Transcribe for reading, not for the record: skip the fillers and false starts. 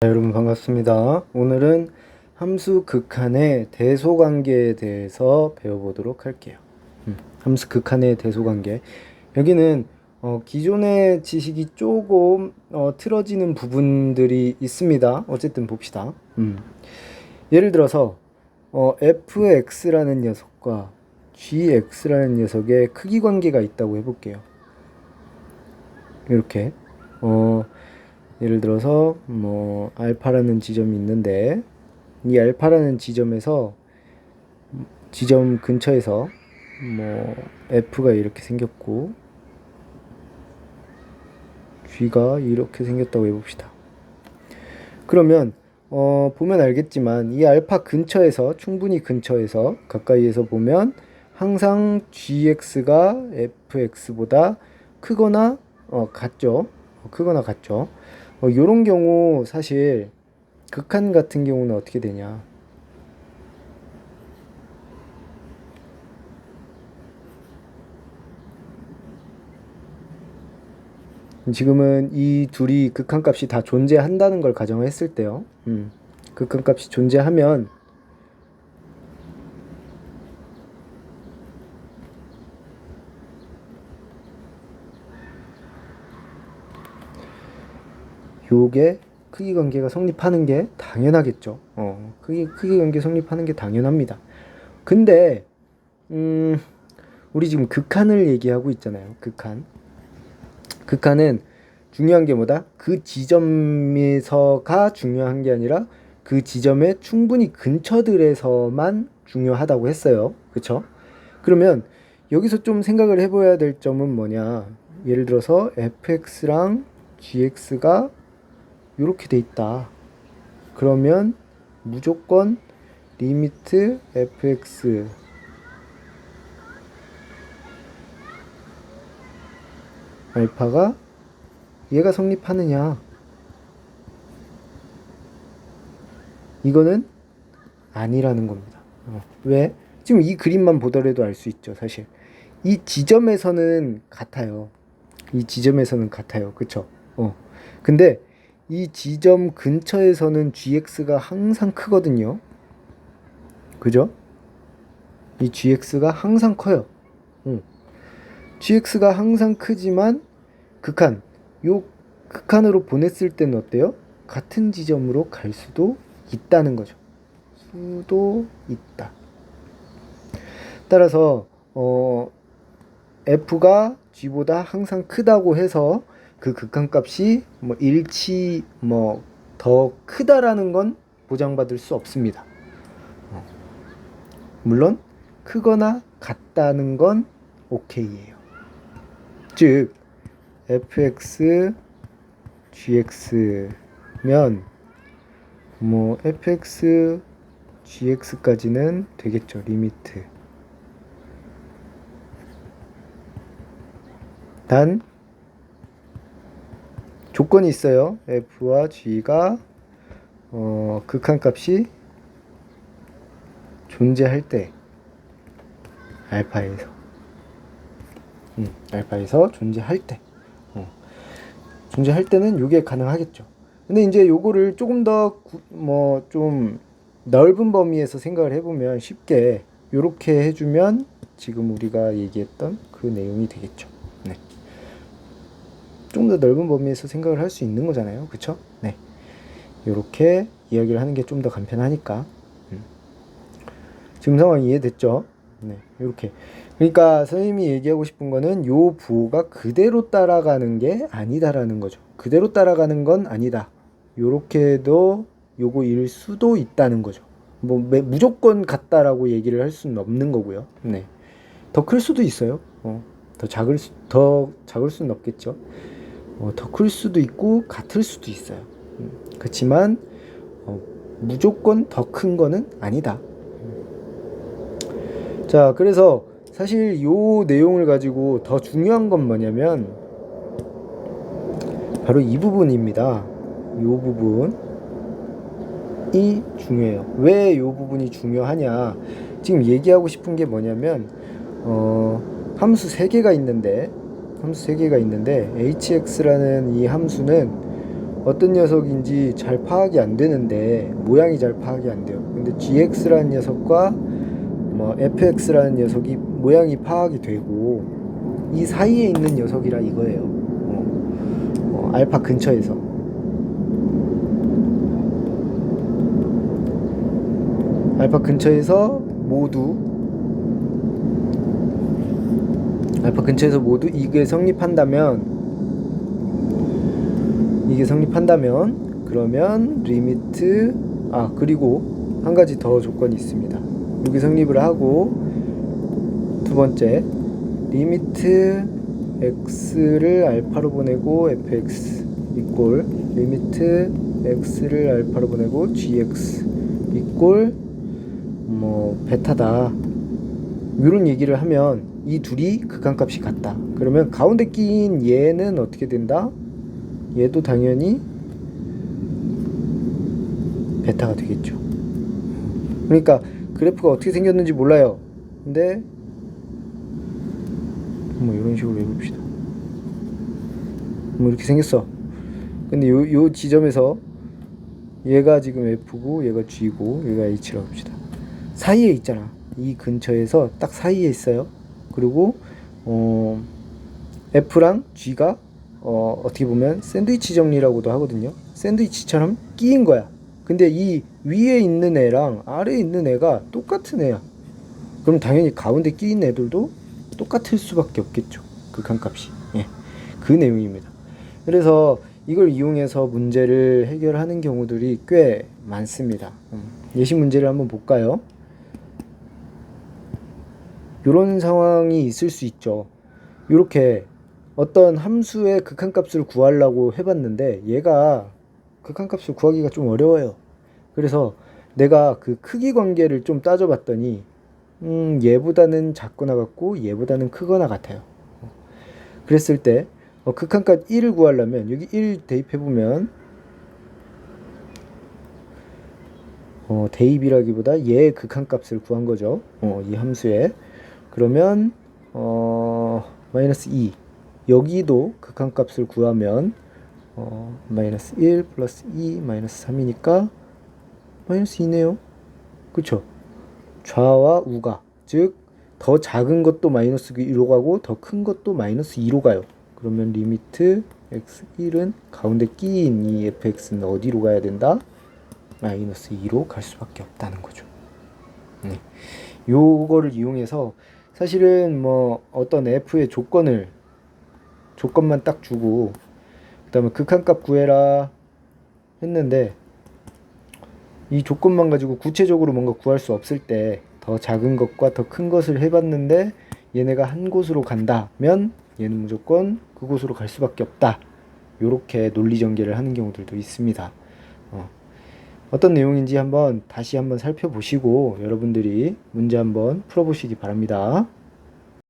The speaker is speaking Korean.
여러분 반갑습니다. 오늘은 함수 극한의 대소관계에 대해서 배워보도록 할게요. 함수 극한의 대소관계. 여기는 기존의 지식이 조금 틀어지는 부분들이 있습니다. 어쨌든 봅시다. 예를 들어서 fx라는 녀석과 gx라는 녀석의 크기 관계가 있다고 해볼게요. 이렇게 예를 들어서 알파라는 지점이 있는데 이 알파라는 지점에서 지점 근처에서 f가 이렇게 생겼고 g가 이렇게 생겼다고 해봅시다. 그러면 보면 알겠지만 이 알파 근처에서 충분히 근처에서 가까이에서 보면 항상 gx가 fx보다 크거나 같죠. 크거나 같죠. 요런 경우 사실 극한 같은 경우는 어떻게 되냐, 지금은 이 둘이 극한값이 다 존재한다는 걸 가정했을 때요. 극한값이 존재하면 요게 크기 관계가 성립하는 게 당연하겠죠. 크기 관계 성립하는 게 당연합니다. 근데 우리 지금 극한을 얘기하고 있잖아요. 극한은 중요한 게 뭐다? 그 지점에서가 중요한 게 아니라 그 지점의 충분히 근처들에서만 중요하다고 했어요. 그쵸? 그러면 여기서 좀 생각을 해봐야 될 점은 뭐냐? 예를 들어서 fx랑 gx가 이렇게 돼 있다. 그러면 무조건 리미트 fx 알파가 얘가 성립하느냐? 이거는 아니라는 겁니다. 왜? 지금 이 그림만 보더라도 알 수 있죠, 사실. 이 지점에서는 같아요. 이 지점에서는 같아요. 그쵸? 근데 이 지점 근처에서는 gx가 항상 크거든요. 그죠? 이 gx가 항상 커요. gx가 항상 크지만 요 극한으로 보냈을 때는 어때요? 같은 지점으로 갈 수도 있다는 거죠. 수도 있다. 따라서 f가 g보다 항상 크다고 해서 그 극한값이 일치 더 크다라는 건 보장받을 수 없습니다. 물론 크거나 같다는 건 오케이예요. 즉 fx gx면 fx gx까지는 되겠죠. 리미트. 단 조건이 있어요. f와 g가 극한값이 존재할 때, 알파에서 존재할 때, 존재할 때는 이게 가능하겠죠. 근데 이제 요거를 조금 더 좀 넓은 범위에서 생각을 해보면 쉽게 요렇게 해주면 지금 우리가 얘기했던 그 내용이 되겠죠. 네. 좀 더 넓은 범위에서 생각을 할 수 있는 거잖아요. 그쵸? 네. 요렇게 이야기를 하는 게 좀 더 간편하니까. 지금 상황 이해됐죠? 네. 요렇게. 그러니까 선생님이 얘기하고 싶은 거는 요 부호가 그대로 따라가는 게 아니다라는 거죠. 그대로 따라가는 건 아니다. 요렇게도 요거일 수도 있다는 거죠. 무조건 같다라고 얘기를 할 수는 없는 거고요. 네. 더 클 수도 있어요. 더 작을 수는 없겠죠. 더 클 수도 있고 같을 수도 있어요. 그렇지만 무조건 더 큰 거는 아니다. 자, 그래서 사실 요 내용을 가지고 더 중요한 건 뭐냐면 바로 이 부분입니다. 요 부분이 중요해요. 왜 요 부분이 중요하냐? 지금 얘기하고 싶은 게 뭐냐면 함수 3개가 있는데 hx라는 이 함수는 어떤 녀석인지 잘 파악이 안 되는데 모양이 잘 파악이 안 돼요. 근데 gx라는 녀석과 뭐 fx라는 녀석이 모양이 파악이 되고 이 사이에 있는 녀석이라 이거예요. 알파 근처에서. 알파 근처에서 모두 이게 성립한다면 그러면 리미트 그리고 한 가지 더 조건이 있습니다. 여기 성립을 하고 두 번째 리미트 x를 알파로 보내고 fx 이꼴 리미트 x를 알파로 보내고 gx 이꼴 뭐 베타다 이런 얘기를 하면 이 둘이 극한값이 같다. 그러면 가운데 끼인 얘는 어떻게 된다? 얘도 당연히 베타가 되겠죠. 그러니까 그래프가 어떻게 생겼는지 몰라요. 근데 뭐 이런 식으로 해봅시다. 뭐 이렇게 생겼어. 근데 요 지점에서 얘가 지금 F고 얘가 G고 얘가 H라고 합시다. 사이에 있잖아. 이 근처에서 딱 사이에 있어요. 그리고 F랑 G가 어떻게 보면 샌드위치 정리라고도 하거든요. 샌드위치처럼 끼인 거야. 근데 이 위에 있는 애랑 아래에 있는 애가 똑같은 애야. 그럼 당연히 가운데 끼인 애들도 똑같을 수밖에 없겠죠. 극한값이. 예. 그 내용입니다. 그래서 이걸 이용해서 문제를 해결하는 경우들이 꽤 많습니다. 예시 문제를 한번 볼까요? 이런 상황이 있을 수 있죠. 이렇게 어떤 함수의 극한값을 구하려고 해봤는데 얘가 극한값을 구하기가 좀 어려워요. 그래서 내가 그 크기 관계를 좀 따져봤더니 얘보다는 작거나 같고 얘보다는 크거나 같아요. 그랬을 때 극한값 1을 구하려면 여기 1 대입해보면 대입이라기보다 얘의 극한값을 구한 거죠. 이 함수에. 그러면 마이너스 2 여기도 극한값을 구하면 마이너스 1 플러스 2 마이너스 3이니까 마이너스 2네요. 그쵸? 좌와 우가 즉 더 작은 것도 마이너스 2로 가고 더 큰 것도 마이너스 2로 가요. 그러면 리미트 x1은 가운데 끼인 이 fx는 어디로 가야 된다? 마이너스 2로 갈 수밖에 없다는 거죠. 네. 요거를 이용해서 사실은 뭐 어떤 f의 조건만 딱 주고 그 다음에 극한값 구해라 했는데 이 조건만 가지고 구체적으로 뭔가 구할 수 없을 때 더 작은 것과 더 큰 것을 해봤는데 얘네가 한 곳으로 간다면 얘는 무조건 그곳으로 갈 수밖에 없다. 요렇게 논리 전개를 하는 경우들도 있습니다. 어떤 내용인지 다시 한번 살펴보시고 여러분들이 문제 한번 풀어보시기 바랍니다.